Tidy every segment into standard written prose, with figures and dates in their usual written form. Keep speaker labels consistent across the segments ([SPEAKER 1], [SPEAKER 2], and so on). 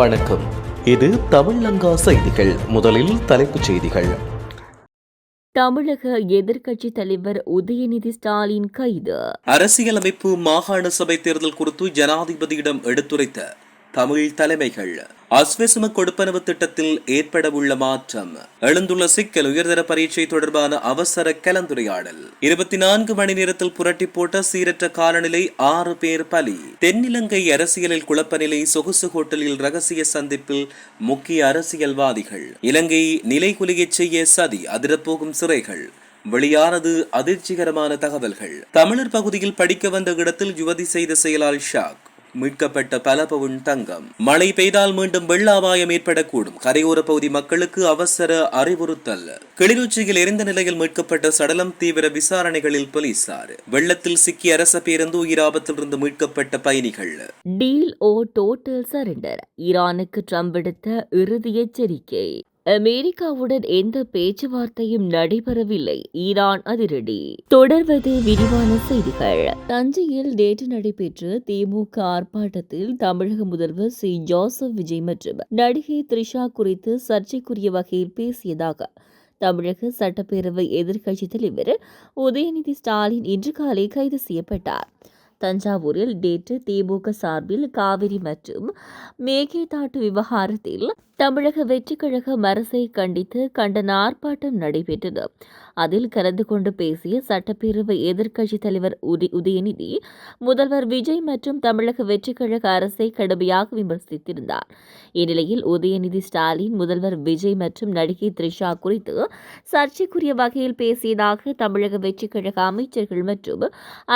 [SPEAKER 1] வணக்கம். இது தமிழங்கா செய்திகள். முதலில் தலைப்புச் செய்திகள்.
[SPEAKER 2] தமிழக எதிர்க்கட்சித் தலைவர் உதயநிதி ஸ்டாலின் கைது.
[SPEAKER 3] அரசியலமைப்பு மாகாண சபை தேர்தல் குறித்து ஜனாதிபதியிடம் எடுத்துரைத்த தமிழ் தலைமைகள். அஸ்வசும கொடுப்பனவு திட்டத்தில் ஏற்படவுள்ள மாற்றம், எழுந்துள்ள சிக்கல், உயர்தர பரீட்சை தொடர்பான அவசர கலந்துரையாடல், 24 மணி நேரத்தில் புரட்டி போட்ட சீரற்ற காலநிலை, 6 பேர் பலி, தென்னிலங்கை அரசியலில் குழப்ப நிலை, சொகுசு ஹோட்டலில் ரகசிய சந்திப்பில் முக்கிய அரசியல்வாதிகள், இலங்கை நிலைகுலையச் செய்ய சதி, அதிரப்போகும் சிறைகள், வெளியானது அதிர்ச்சிகரமான தகவல்கள், தமிழர் பகுதியில் படிக்க வந்த இடத்தில் யுவதி செய்த செயலால் ஷாக், மீட்கப்பட்ட பல பவுன் தங்கம், மழை பெய்தால் மீண்டும் வெள்ள அபாயம் ஏற்படக்கூடும், கரையோர பகுதி மக்களுக்கு அவசர அறிவுறுத்தல், கிளிநொச்சியில் எரிந்த நிலையில் மீட்கப்பட்ட சடலம் தீவிர விசாரணைகளில் போலீசார், வெள்ளத்தில் சிக்கிய அரச பேருந்து உயிராபத்திலிருந்து மீட்கப்பட்ட பயணிகள்.
[SPEAKER 2] டீல் ஓ டோட்டல் சரண்டர், ஈரானுக்கு ட்ரம்ப் விடுத்த இறுதி எச்சரிக்கை. அமெரிக்காவுடன் எந்த பேச்சுவார்த்தையும் நடைபெறவில்லை, ஈரான் அதிரடி. தொடர்வது விரிவான செய்திகள். தஞ்சையில் நேற்று நடைபெற்ற திமுக ஆர்ப்பாட்டத்தில் தமிழக முதல்வர் சி ஜோசப் விஜய் மற்றும் நடிகை த்ரிஷா குறித்து சர்ச்சைக்குரிய வகையில் பேசியதாக தமிழக சட்டப்பேரவை எதிர்க்கட்சித் தலைவர் உதயநிதி ஸ்டாலின் இன்று காலை கைது செய்யப்பட்டார். தஞ்சாவூரில் நேற்று திமுக சார்பில் காவிரி மற்றும் மேகேதாட்டு விவகாரத்தில் தமிழக வெற்றிக் கழக அரசை கண்டித்து கண்டன ஆர்ப்பாட்டம் நடைபெற்றது. அதில் கலந்து கொண்டு பேசிய சட்டப்பேரவை எதிர்க்கட்சித் தலைவர் உதயநிதி முதல்வர் விஜய் மற்றும் தமிழக வெற்றிக் கழக அரசை கடுமையாக விமர்சித்திருந்தார். இந்நிலையில் உதயநிதி ஸ்டாலின் முதல்வர் விஜய் மற்றும் நடிகை த்ரிஷா குறித்து சர்ச்சைக்குரிய வகையில் பேசியதாக தமிழக வெற்றிக் கழக அமைச்சர்கள் மற்றும்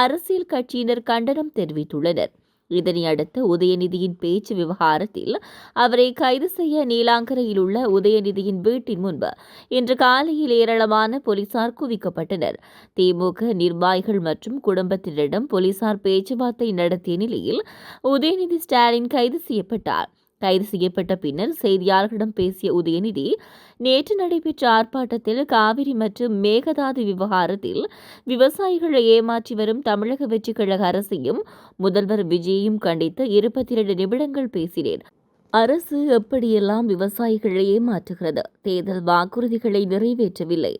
[SPEAKER 2] அரசியல் கட்சியினர் கண்டனம் தெரிவித்துள்ளனர். இதனை அடுத்து உதயநிதியின் பேச்சு விவகாரத்தில் அவரை கைது செய்ய நீலாங்கரையில் உள்ள உதயநிதியின் வீட்டின் முன்பு இன்று காலையில் ஏராளமான போலீசார் குவிக்கப்பட்டனர். திமுக நிர்வாகிகள் மற்றும் குடும்பத்தினரிடம் போலீசார் பேச்சுவார்த்தை நடத்திய நிலையில் உதயநிதி ஸ்டாலின் கைது செய்யப்பட்டார். கைது செய்யப்பட்ட பின்னர் செய்தியாளர்களிடம் பேசிய உதயநிதி, நேற்று நடைபெற்ற ஆர்ப்பாட்டத்தில் காவிரி மற்றும் மேகதாது விவகாரத்தில் விவசாயிகளை ஏமாற்றி வரும் தமிழக வெற்றிக் கழக அரசையும் முதல்வர் விஜயையும் கண்டித்து 22 நிமிடங்கள் பேசினேன். அரசு எப்படியெல்லாம் விவசாயிகளை ஏமாற்றுகிறது, தேர்தல் வாக்குறுதிகளை நிறைவேற்றவில்லை,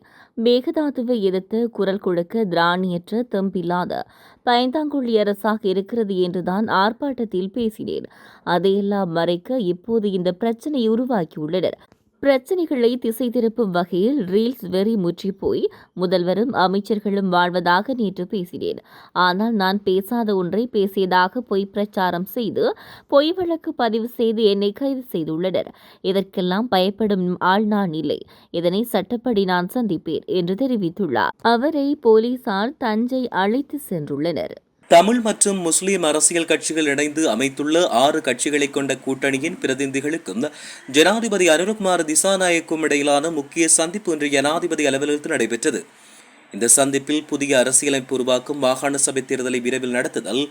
[SPEAKER 2] மேகதாதுவை எதிர்த்து குரல் கொடுக்க திராணியற்ற தெம்பில்லாத பயந்தாங்கொள்ளி அரசாக இருக்கிறது என்றுதான் ஆர்ப்பாட்டத்தில் பேசினேன். அதையெல்லாம் மறைக்க இப்போது இந்த பிரச்சனையை உருவாக்கியுள்ளனர். பிரச்சனைகளை திசை திருப்பும் வகையில் ரீல்ஸ் வெறி முற்றி போய் முதல்வரும் அமைச்சர்களும் வாழ்வதாக நேற்று பேசினேன். ஆனால் நான் பேசாத ஒன்றை பேசியதாக பொய் பிரச்சாரம் செய்து பொய் வழக்கு பதிவு செய்து என்னை கைது செய்துள்ளனர். இதற்கெல்லாம் பயப்படும் ஆள் நான் இல்லை. இதனை சட்டப்படி நான் சந்திப்பேன் என்று தெரிவித்துள்ளார். அவரை போலீசார் தஞ்சை அழைத்து சென்றுள்ளனர்.
[SPEAKER 3] தமிழ் மற்றும் முஸ்லிம் அரசியல் கட்சிகள் இணைந்து அமைத்துள்ள 6 கட்சிகளை கொண்ட கூட்டணியின் பிரதிநிதிகளுக்கும் ஜனாதிபதி அனுரகுமார் திசாநாயக்கும் இடையிலான முக்கிய சந்திப்பு இன்று ஜனாதிபதி அலுவலகத்தில் நடைபெற்றது. இந்த சந்திப்பில் புதிய அரசியலமைப்பு உருவாக்கும், மாகாண சபை தேர்தலை விரைவில் நடத்துதல்,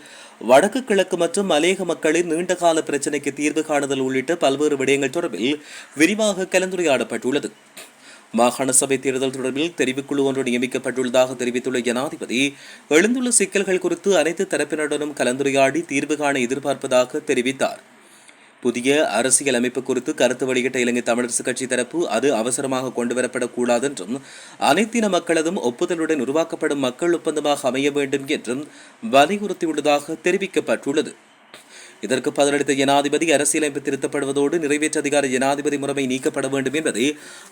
[SPEAKER 3] வடக்கு கிழக்கு மற்றும் மலையக மக்களின் நீண்டகால பிரச்சினைக்கு தீர்வு காணுதல் உள்ளிட்ட பல்வேறு விடயங்கள் தொடர்பில் விரிவாக கலந்துரையாடப்பட்டுள்ளது. மாகாண சபை தேர்தல் தொடர்பில் தெரிவுக்குழு ஒன்று நியமிக்கப்பட்டுள்ளதாக தெரிவித்துள்ள ஜனாதிபதி, எழுந்துள்ள சிக்கல்கள் குறித்து அனைத்து தரப்பினருடனும் கலந்துரையாடி தீர்வு காண எதிர்பார்ப்பதாக தெரிவித்தார். புதிய அரசியல் அமைப்பு குறித்து கருத்து வெளியிட்ட இலங்கை தமிழரசுக் கட்சி தரப்பு அது அவசரமாக கொண்டுவரப்படக்கூடாது என்றும் அனைத்தின மக்களதும் ஒப்புதலுடன் உருவாக்கப்படும் மக்கள் ஒப்பந்தமாக அமைய வேண்டும் என்றும் வலியுறுத்தியுள்ளதாக தெரிவிக்கப்பட்டுள்ளது. இதற்கு பதிலளித்த ஜனாதிபதி, அரசியலமைப்பு திருத்தப்படுவதோடு நிறைவேற்ற அதிகார ஜனாதிபதி முறைமை நீக்கப்பட வேண்டும் என்பதே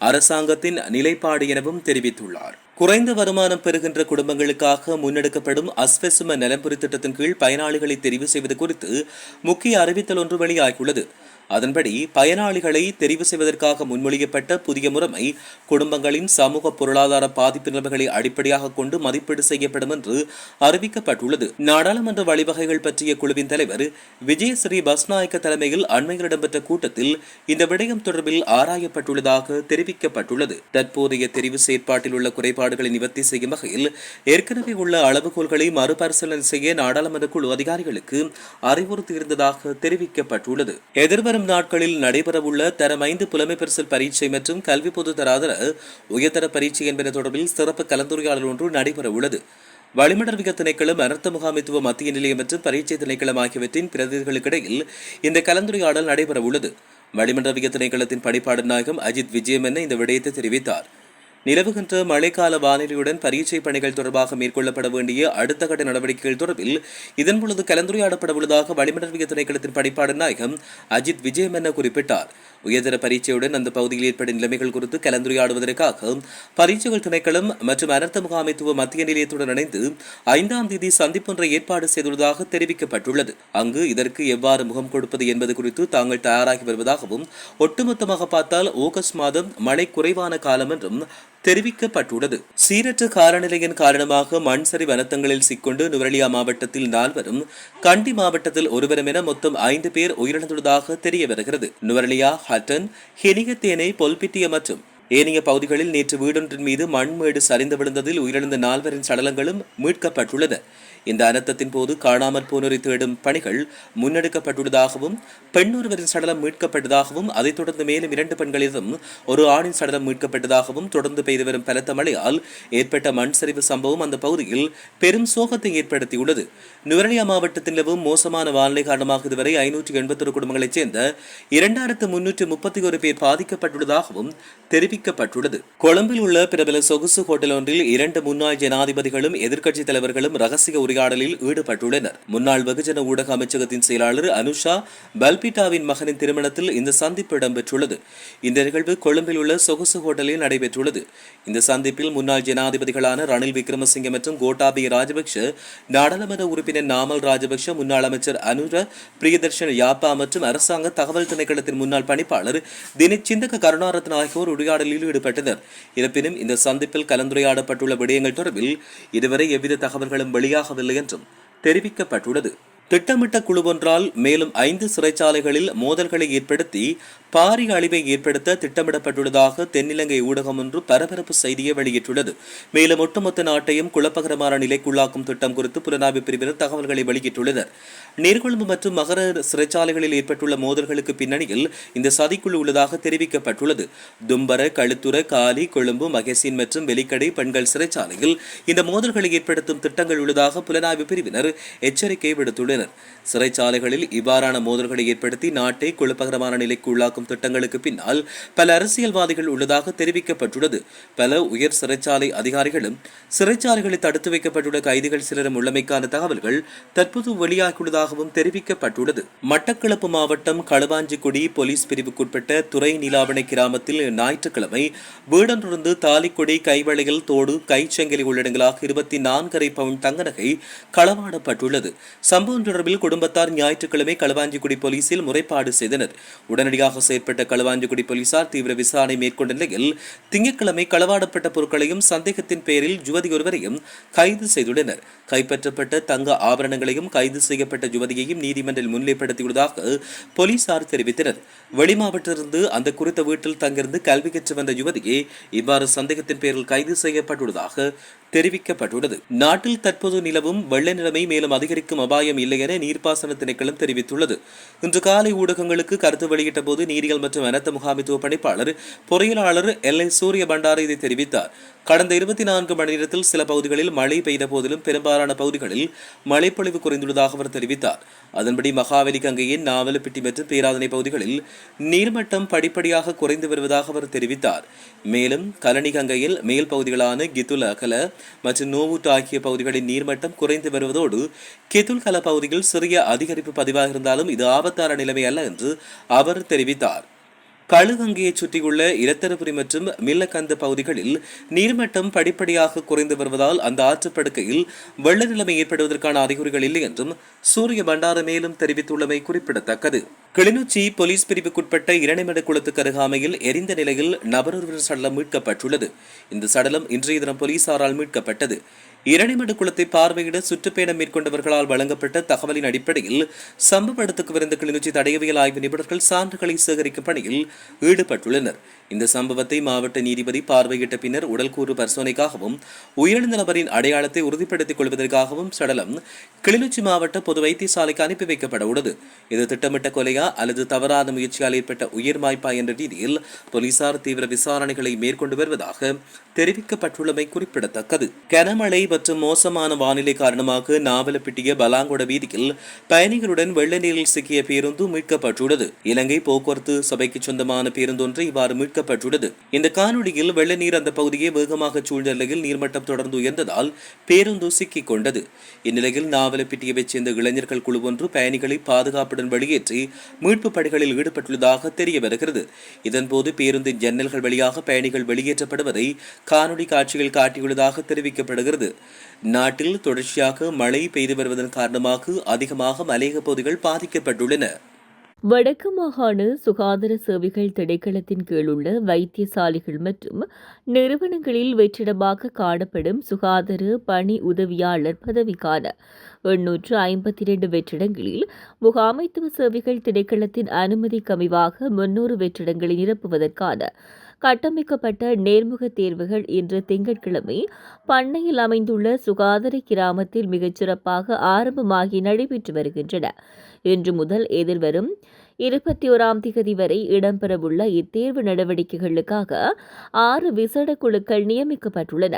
[SPEAKER 3] அரசாங்கத்தின் நிலைப்பாடு எனவும் தெரிவித்துள்ளார். குறைந்த வருமானம் பெறுகின்ற குடும்பங்களுக்காக முன்னெடுக்கப்படும் அஸ்வசும நலம்புரி திட்டத்தின் கீழ் பயனாளிகளை தெரிவு செய்வது குறித்து முக்கிய அறிவித்தல் ஒன்று வெளியாகியுள்ளது. அதன்படி பயனாளிகளை தெரிவு செய்வதற்காக முன்மொழியப்பட்ட புதிய முறைமை குடும்பங்களின் சமூக பொருளாதார பாதிப்பு நிலைமைகளை அடிப்படையாக கொண்டு மதிப்பீடு செய்யப்படும் என்று அறிவிக்கப்பட்டுள்ளது. நாடாளுமன்ற வழிவகைகள் பற்றிய குழுவின் தலைவர் விஜயஸ்ரீ பஸ்நாயக்க தலைமையில் அண்மையில் இடம்பெற்ற கூட்டத்தில் இந்த விடயம் தொடர்பில் ஆராயப்பட்டுள்ளதாக தெரிவிக்கப்பட்டுள்ளது. தற்போதைய தெரிவு செயற்பாட்டில் உள்ள குறைபாடுகளை நிவர்த்தி செய்யும் வகையில் ஏற்கனவே உள்ள அளவுகோல்களை மறுபரிசீலனை செய்ய நாடாளுமன்ற குழு அதிகாரிகளுக்கு அறிவுறுத்தியிருந்ததாக தெரிவிக்கப்பட்டுள்ளது. எதிர்வரும் நாட்களில் நடைபெறவுள்ள தரம் 5 புலமை பரிசில் பரீட்சை மற்றும் கல்வி பொது தராதர உயர்தர பரீட்சை என்பன தொடர்பில் சிறப்பு கலந்துரையாடல் ஒன்று நடைபெற உள்ளது. வளிமண்டலவியல் திணைக்களம், அனர்த்த முகாமைத்துவ மத்திய நிலையம் மற்றும் பரீட்சை திணைக்களம் ஆகியவற்றின் பிரதிநிதிகளுக்கிடையில் இந்த கலந்துரையாடல் நடைபெற உள்ளது. வளிமண்டலவிய திணைக்களத்தின் பணிப்பாளர் நாயகம் அஜித் விஜயமென்ன இந்த விடயத்தை தெரிவித்தார். நிலவுகின்ற மழைக்கால வானிலையுடன் பரீட்சை பணிகள் தொடர்பாக மேற்கொள்ளப்பட வேண்டிய அடுத்த கட்ட நடவடிக்கைகள் தொடர்பில் இதன் பொழுது கலந்துரையாடப்பட உள்ளதாக வளிமண்டலவிய திணைக்களத்தின் பணிப்பாளர் நாயகம் அஜித் விஜயமென்ன குறிப்பிட்டார். உயர்தர பரீட்சையுடன் அந்த பகுதியில் ஏற்படும் நிலைமைகள் குறித்து கலந்துரையாடுவதற்காக பரீட்சைகள் திணைக்களம் மற்றும் அனர்த்த முகாமைத்துவ மத்திய நிலையத்துடன் இணைந்து 5ஆம் தேதி சந்திப்பொன்றை ஏற்பாடு செய்துள்ளதாக தெரிவிக்கப்பட்டுள்ளது. அங்கு இதற்கு எவ்வாறு முகம் கொடுப்பது என்பது குறித்து தாங்கள் தயாராகி வருவதாகவும் ஒட்டுமொத்தமாக பார்த்தால் ஆகஸ்ட் மாதம் மழை குறைவான காலம் என்றும் தெரிவிக்கப்பட்டுள்ளது. சீரற்ற காலநிலையின் காரணமாக மண் சரிவு அனர்த்தங்களில் சிக்கொண்டு நுவரெலியா மாவட்டத்தில் 4 கண்டி மாவட்டத்தில் 1 என மொத்தம் 5 பேர் உயிரிழந்துள்ளதாக தெரிய வருகிறது. நுவரெலியா, ஹட்டன், ஹெனிகத்தேனை, பொல்பிட்டிய மற்றும் ஏனைய பகுதிகளில் நேற்று வீடொன்றின் மீது மண்மேடு சரிந்து விழுந்ததில் உயிரிழந்த 4 சடலங்களும் மீட்கப்பட்டுள்ளன. இந்த அனர்த்தத்தின் போது காணாமற் போனோரை தேடும் பணிகள் முன்னெடுக்கப்பட்டுள்ளதாகவும் பெண் ஒருவரின் சடலம் மீட்கப்பட்டதாகவும் அதைத் தொடர்ந்து மேலும் 2 பெண்களிலும் ஒரு ஆணின் சடலம் மீட்கப்பட்டதாகவும் தொடர்ந்து பெய்து வரும் பலத்த மழையால் ஏற்பட்ட மண் சரிவு சம்பவம் அந்த பகுதியில் பெரும் சோகத்தை ஏற்படுத்தியுள்ளது. நுவரெலியா மாவட்டத்தில் நிலவும் மோசமான வானிலை காரணமாக இதுவரை 581 குடும்பங்களைச் சேர்ந்த 2331 பேர் பாதிக்கப்பட்டுள்ளதாகவும் தெரிவிக்கப்பட்டுள்ளது. கொழும்பில் உள்ள பிரபல சொகுசு ஹோட்டல் ஒன்றில் 2 முன்னாள் ஜனாதிபதிகளும் எதிர்க்கட்சித் தலைவர்களும் ரகசிய உரையாடலில் ஈடுபட்டுள்ளனர். முன்னாள் வெகுஜன ஊடக அமைச்சகத்தின் செயலாளர் அனுஷா பல்பிட்டாவின் மகனின் திருமணத்தில் இந்த சந்திப்பு இடம்பெற்றுள்ளது. இந்த நிகழ்வு கொழும்பில் உள்ள சொகுசு ஹோட்டலில் நடைபெற்றுள்ளது. இந்த சந்திப்பில் முன்னாள் ஜனாதிபதிகளான ரணில் விக்ரமசிங்க மற்றும் கோட்டாபய ராஜபக்ஷ, நாடாளுமன்ற உறுப்பினர் நாமல் ராஜபக்ஷ, முன்னாள் அமைச்சர் அனுர பிரியதர்ஷன் யாப்பா மற்றும் அரசாங்க தகவல் திணைக்களத்தின் முன்னாள் பணிப்பாளர் தினேஷ் சிந்தக கருணாரத்ன ஆகியோர் உரையாடலில் ஈடுபட்டனர். இருப்பினும் இந்த சந்திப்பில் கலந்துரையாடப்பட்டுள்ள விடயங்கள் தொடர்பில் இதுவரை எவ்வித தகவல்களும் வெளியாகவில்லை என்றும் தெரிவிக்கப்பட்டுள்ளது. திட்டமிட்ட குழு ஒன்றால் மேலும் 5 சிறைச்சாலைகளில் மோதல்களை ஏற்படுத்தி பாரிய அழிவை ஏற்படுத்த திட்டமிடப்பட்டுள்ளதாக தென்னிலங்கை ஊடகம் ஒன்று பரபரப்பு செய்தியை வெளியிட்டுள்ளது. மேலும் ஒட்டுமொத்த நாட்டையும் குழப்பகரமான நிலைக்குள்ளாக்கும் திட்டம் குறித்து புலனாய்வு பிரிவினர் தகவல்களை வெளியிட்டுள்ளனர். நீர்கொழும்பு மற்றும் மகர சிறைச்சாலைகளில் ஏற்பட்டுள்ள மோதல்களுக்கு பின்னணியில் இந்த சதிக்குழு உள்ளதாக தெரிவிக்கப்பட்டுள்ளது. தும்பர, களுத்துற, காலி, கொழும்பு, மகேசின் மற்றும் வெலிக்கடை பெண்கள் சிறைச்சாலையில் இந்த மோதல்களை ஏற்படுத்தும் திட்டங்கள் உள்ளதாக புலனாய்வு பிரிவினர் எச்சரிக்கை விடுத்துள்ளனர். சிறைச்சாலைகளில் இவ்வாறான மோதல்களை ஏற்படுத்தி நாட்டை குழப்பகரமான நிலைக்கு உள்ளாக்கும் திட்டங்களுக்கு பின்னால் பல அரசியல்வாதிகள் உள்ளதாக தெரிவிக்கப்பட்டுள்ளது. பல உயர் சிறைச்சாலை அதிகாரிகளும் சிறைச்சாலைகளில் தடுத்து வைக்கப்பட்டுள்ள கைதிகள் சிலரும் உள்ளமைக்கான தகவல்கள் தற்போது வெளியாகியுள்ளதாகவும் தெரிவிக்கப்பட்டுள்ளது. மட்டக்களப்பு மாவட்டம் களுவாஞ்சிக்குடி போலீஸ் பிரிவுக்குட்பட்ட துறை நிலாவணை கிராமத்தில் ஞாயிற்றுக்கிழமை வீடொன்றிருந்து தாலிக்கொடி, கைவளையல், தோடு, கைச்சங்கிலி உள்ளடங்களாக 24 பவுன் தங்க நகை களவாடப்பட்டுள்ளது. சம்பவம் தொடர்பில் குடும்பத்தார் ஞாயிற்றுக்கிழமை களுவாஞ்சிக்குடி போலீசில் முறைப்பாடு செய்தனர். உடனடியாக செயற்பட்ட களுவாஞ்சிக்குடி போலீசார் தீவிர விசாரணை மேற்கொண்ட நிலையில் திங்கட்கிழமை களவாடப்பட்ட பொருட்களையும் சந்தேகத்தின் பேரில் யுவதி ஒருவரையும் கைது செய்துள்ளனர். கைப்பற்றப்பட்ட தங்க ஆபரணங்களையும் கைது செய்யப்பட்ட யுவதியையும் நீதிமன்றில் முன்னிலைப்படுத்தியுள்ளதாக போலீசார் தெரிவித்தனர். வெளிமாவட்டத்திலிருந்து அந்த குறித்த வீட்டில் தங்கிருந்து கல்வி கற்று வந்த யுவதியே இவ்வாறு சந்தேகத்தின் பேரில் கைது செய்யப்பட்டுள்ளதாக தெரிவிக்கப்பட்டுள்ளது. நாட்டில் தற்போது நிலவும் வெள்ள நிலைமை மேலும் அதிகரிக்கும் அபாயம் இல்லை என நீர்ப்பாசன திணைக்களம் தெரிவித்துள்ளது. இன்று காலை ஊடகங்களுக்கு கருத்து வெளியிட்ட போது நீரியல் மற்றும் அனர்த்த முகாமைத்துவ பணிப்பாளர் பொறியியலாளர் எல்.ஐ. சூரிய பண்டார இதை தெரிவித்தார். கடந்த 24 மணி நேரத்தில் சில பகுதிகளில் மழை பெய்த போதிலும் பெரும்பாலான பகுதிகளில் மழைப்பொழிவு குறைந்துள்ளதாக அவர் தெரிவித்தார். அதன்படி மகாவலி கங்கையின் நாவலப்பிட்டி மற்றும் பேராதனை பகுதிகளில் நீர்மட்டம் படிப்படியாக குறைந்து வருவதாக அவர் தெரிவித்தார். மேலும் கலனி கங்கையில் மேல் பகுதிகளான கித்துல் அகல மற்றும் நோவுட் ஆகிய பகுதிகளின் நீர்மட்டம் குறைந்து வருவதோடு கித்துல் கல பகுதியில் சிறிய அதிகரிப்பு பதிவாக இருந்தாலும் இது ஆபத்தான நிலைமை அல்ல என்று அவர் தெரிவித்தார். களுகங்கையை சுற்றியுள்ள இரத்தரபுரி மற்றும் மில்லக்கந்த பகுதிகளில் நீர்மட்டம் படிப்படியாக குறைந்து வருவதால் அந்த ஆற்றுப்படுக்கையில் வெள்ள நிலைமை ஏற்படுவதற்கான அறிகுறிகள் இல்லை என்றும் சூரிய பண்டார மேலும் தெரிவித்துள்ளமை குறிப்பிடத்தக்கது. கிளிநொச்சி போலீஸ் பிரிவுக்குட்பட்ட இரணைமடு குளத்துக்கு அருகாமையில் எரிந்த நிலையில் நபரொருவர் சடலம் மீட்கப்பட்டுள்ளது. இந்த சடலம் இன்றைய தினம் போலீசாரால் மீட்கப்பட்டது. இரணைமடு குளத்தை பார்வையிட சுற்றுப்பயணம் மேற்கொண்டவர்களால் வழங்கப்பட்ட தகவலின் அடிப்படையில் சம்பவ இடத்துக்கு விரைந்த கிளிநொச்சி தடயவியல் ஆய்வு நிபுணர்கள் சான்றுகளை சேகரிக்கும் பணியில் ஈடுபட்டுள்ளனர். இந்த சம்பவத்தை மாவட்ட நீதிபதி பார்வையிட்ட பின்னர் உடல்கூறு பரிசோதனைக்காகவும் உயிரிழந்த நபரின் அடையாளத்தை உறுதிப்படுத்திக் கொள்வதற்காகவும் சடலம் கிளிநொச்சி மாவட்ட பொது வைத்தியசாலைக்கு அனுப்பி வைக்கப்பட உள்ளது. இது திட்டமிட்ட கொலையா அல்லது தவறான முயற்சியால் ஏற்பட்ட உயிர் மாய்ப்பா என்ற ரீதியில் போலீசார் தீவிர விசாரணைகளை மேற்கொண்டு வருவதாக தெரிவிக்கப்பட்டுள்ளமை குறிப்பிடத்தக்கது. கனமழை மற்றும் மோசமான வானிலை காரணமாக நாவலப்பிட்டிய பலாங்கொட வீதியில் பயணிகளுடன் வெள்ள நீரில் சிக்கிய பேருந்து மீட்கப்பட்டுள்ளது. இலங்கை போக்குவரத்து சபைக்கு சொந்தமான பேருந்தொன்று இவ்வாறு மீட்கப்பட்டுள்ளது. இந்த காணொலியில் வெள்ள நீர் அந்த பகுதியை வேகமாக சூழ்ந்த நிலையில் நீர்மட்டம் தொடர்ந்து உயர்ந்ததால் பேருந்து சிக்கிக் கொண்டது. இந்நிலையில் நாவலப்பிட்டியவைச் சேர்ந்த இளைஞர்கள் குழு ஒன்று பயணிகளை பாதுகாப்புடன் வெளியேற்றி மீட்பு பணிகளில் ஈடுபட்டுள்ளதாக தெரிய வருகிறது. இதன்போது பேருந்தின் ஜன்னல்கள் வழியாக பயணிகள் வெளியேற்றப்படுவதை காணொலி காட்சிகள் காட்டியுள்ளதாக தெரிவிக்கப்படுகிறது. நாட்டில் தொடர்ச்சியாக மழை பெய்து வருவதன் காரணமாக அதிகமாக மலையக பகுதிகள் பாதிக்கப்பட்டுள்ளன.
[SPEAKER 2] வடக்கு மாகாண சுகாதார சேவைகள் திணைக்களத்தின் கீழுள்ள வைத்தியசாலைகள் மற்றும் நிறுவனங்களில் வெற்றிடமாக காணப்படும் சுகாதார பணி உதவியாளர் பதவிக்கான 852 வெற்றிடங்களில் முகாமைத்துவ சேவைகள் திணைக்களத்தின் அனுமதிக்கு அமைவாக 300 வெற்றிடங்களை நிரப்புவதற்கான கட்டமைக்கப்பட்ட நேர்முக தேர்வுகள் இன்று திங்கட்கிழமை பண்ணையில் அமைந்துள்ள சுகாதார கிராமத்தில் மிகச்சிறப்பாக ஆரம்பமாகி நடைபெற்று வருகின்றன. இன்று முதல் எதிர்வரும் 21ஆம் தேதி வரை இடம்பெறவுள்ள இத்தேர்வு நடவடிக்கைகளுக்காக 6 விசேட குழுக்கள் நியமிக்கப்பட்டுள்ளன.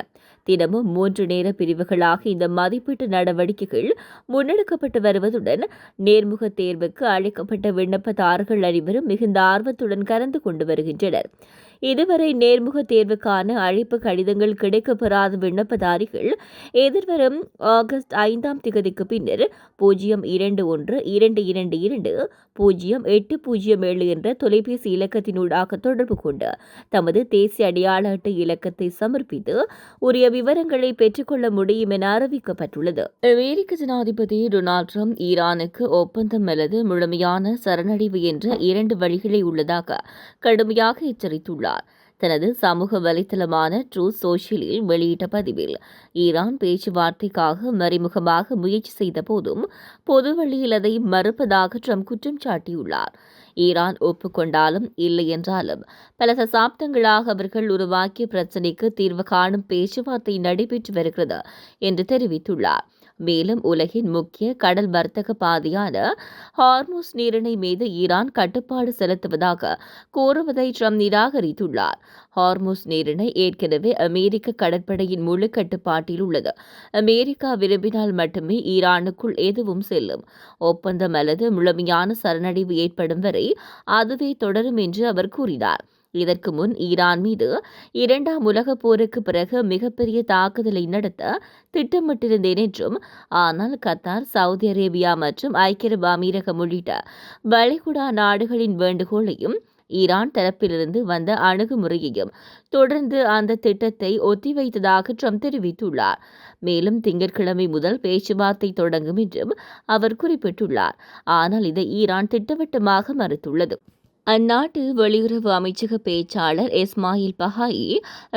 [SPEAKER 2] தினமும் 3 நேர பிரிவுகளாக இந்த மதிப்பீட்டு நடவடிக்கைகள் முன்னெடுக்கப்பட்டு வருவதுடன் நேர்முக தேர்வுக்கு அழைக்கப்பட்ட விண்ணப்பதாரர்கள் அனைவரும் மிகுந்த ஆர்வத்துடன் கலந்து கொண்டு வருகின்றனர். இதுவரை நேர்முக தேர்வுக்கான அழைப்பு கடிதங்கள் கிடைக்கப்பெறாத விண்ணப்பதாரிகள் எதிர்வரும் ஆகஸ்ட் 5ஆம் தேதிக்கு பின்னர் 0222200807 என்ற தொலைபேசி இலக்கத்தினூடாக தொடர்பு கொண்டு தமது தேசிய அடையாள அட்டை இலக்கத்தை சமர்ப்பித்து உரிய விவரங்களை பெற்றுக்கொள்ள முடியும் என அறிவிக்கப்பட்டுள்ளது. அமெரிக்க ஜனாதிபதி டொனால்ட் ட்ரம்ப் ஈரானுக்கு ஒப்பந்தம் அல்லது முழுமையான சரணடைவு என்ற 2 வழிகளே உள்ளதாக கடுமையாக எச்சரித்துள்ளார். தனது சமூக வலைத்தளமான ட்ரூத் சோஷியலில் வெளியிட்ட பதிவில் ஈரான் பேச்சுவார்த்தைக்காக மறைமுகமாக முயற்சி செய்த போதும் பொது வழியில் அதை மறுப்பதாக ட்ரம்ப் குற்றம் சாட்டியுள்ளார். ஈரான் ஒப்புக்கொண்டாலும் இல்லை என்றாலும் பல தசாப்தங்களாக அவர்கள் உருவாக்கிய பிரச்சினைக்கு தீர்வு காணும் பேச்சுவார்த்தை நடைபெற்று வருகிறது என்று தெரிவித்துள்ளார். மேலும் உலகின் முக்கிய கடல் வர்த்தக பாதையான ஹார்முஸ் நீரிணை மீது ஈரான் கட்டுப்பாடு செலுத்துவதாக கூறுவதை ட்ரம்ப் நிராகரித்துள்ளார். ஹார்முஸ் நீரிணை ஏற்கனவே அமெரிக்க கடற்படையின் முழு கட்டுப்பாட்டில் உள்ளது. அமெரிக்கா விரும்பினால் மட்டுமே ஈரானுக்குள் எதுவும் செல்லும். ஒப்பந்தம் அல்லது முழுமையான சரணடைவு ஏற்படும் வரை அதுவே தொடரும் என்று அவர் கூறினார். இதற்கு முன் ஈரான் மீது 2ஆம் உலகப் போருக்கு பிறகு மிகப்பெரிய தாக்குதலை நடத்த திட்டமிட்டிருந்தேன் என்றும், ஆனால் கத்தார், சவுதி அரேபியா மற்றும் ஐக்கிய அரபு அமீரகம் உள்ளிட்ட வளைகுடா நாடுகளின் வேண்டுகோளையும் ஈரான் தரப்பிலிருந்து வந்த அணுகுமுறையையும் தொடர்ந்து அந்த திட்டத்தை ஒத்திவைத்ததாக ட்ரம்ப் தெரிவித்துள்ளார். மேலும் திங்கட்கிழமை முதல் பேச்சுவார்த்தை தொடங்கும் என்றும் அவர் குறிப்பிட்டுள்ளார். ஆனால் இதை ஈரான் திட்டவட்டமாக மறுத்துள்ளது. அந்நாட்டு வெளியுறவு அமைச்சக பேச்சாளர் இஸ்மாயில் பஹாயி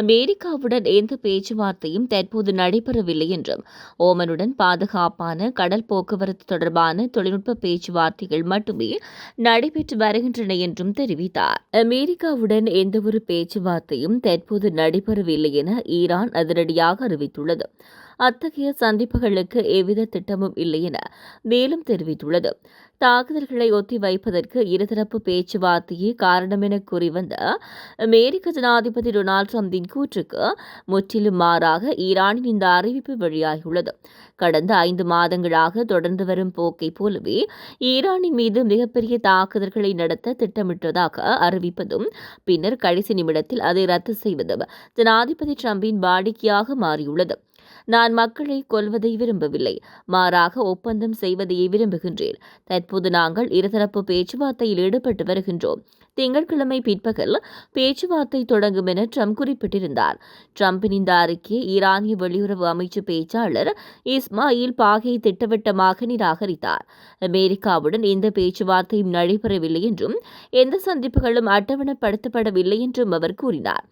[SPEAKER 2] அமெரிக்காவுடன் எந்த பேச்சுவார்த்தையும் தற்போது நடைபெறவில்லை என்றும், ஓமனுடன் பாதுகாப்பான கடல் போக்குவரத்து தொடர்பான தொழில்நுட்ப பேச்சுவார்த்தைகள் மட்டுமே நடைபெற்று வருகின்றன என்றும் தெரிவித்தார். அமெரிக்காவுடன் எந்தவொரு பேச்சுவார்த்தையும் தற்போது நடைபெறவில்லை என ஈரான் அதிரடியாக அறிவித்துள்ளது. அத்தகைய சந்திப்புகளுக்கு எவ்வித திட்டமும் இல்லை என மேலும் தெரிவித்துள்ளது. தாக்குதல்களை ஒத்திவைப்பதற்கு இருதரப்பு பேச்சுவார்த்தையே காரணம் என கூறி வந்த அமெரிக்க ஜனாதிபதி டொனால்ட் ட்ரம்பின் கூற்றுக்கு முற்றிலும் மாறாக ஈரானின் இந்த அறிவிப்பு வெளியாகியுள்ளது. கடந்த 5 மாதங்களாக தொடர்ந்து வரும் போக்கை போலவே ஈரானின் மீது மிகப்பெரிய தாக்குதல்களை நடத்த திட்டமிட்டதாக அறிவிப்பதும் பின்னர் கடைசி நிமிடத்தில் அதை ரத்து செய்வதும் ஜனாதிபதி ட்ரம்பின் வாடிக்கையாக மாறியுள்ளது. நான் மக்களை கொல்வதை விரும்பவில்லை, மாறாக ஒப்பந்தம் செய்வதையே விரும்புகின்றேன். தற்போது நாங்கள் இருதரப்பு பேச்சுவார்த்தையில் ஈடுபட்டு வருகின்றோம். திங்கட்கிழமை பிற்பகல் பேச்சுவார்த்தை தொடங்கும் என ட்ரம்ப் குறிப்பிட்டிருந்தார். ட்ரம்பின் இந்த அறிக்கையை ஈரானிய வெளியுறவு அமைச்சு பேச்சாளர் இஸ்மாயில் பாகை திட்டவட்டமாக நிராகரித்தார். அமெரிக்காவுடன் எந்த பேச்சுவார்த்தையும் நடைபெறவில்லை என்றும் எந்த சந்திப்புகளும் அட்டவணைப்படுத்தப்படவில்லை என்றும் அவர் கூறினார்.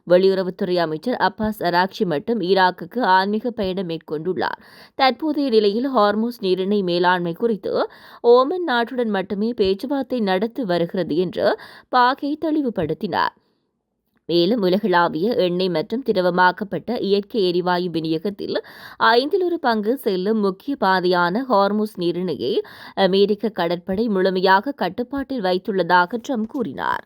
[SPEAKER 2] வெளியுறவுத்துறை அமைச்சர் அப்பாஸ் அராக்சி மட்டும் ஈராக்குக்கு ஆன்மீக பயணம் மேற்கொண்டுள்ளார். தற்போதைய நிலையில் ஹார்முஸ் நீரிணை மேலாண்மை குறித்து ஓமன் நாட்டுடன் மட்டுமே பேச்சுவார்த்தை நடத்தி வருகிறது என்று பாகை தெளிவுபடுத்தினார். மேலும் உலகளாவிய எண்ணெய் மற்றும் திரவமாக்கப்பட்ட இயற்கை எரிவாயு விநியோகத்தில் 1/5 பங்கு செல்லும் முக்கிய பாதையான ஹார்முஸ் நீரிணையை அமெரிக்க கடற்படை முழுமையாக கட்டுப்பாட்டில் வைத்துள்ளதாக ட்ரம்ப் கூறினார்.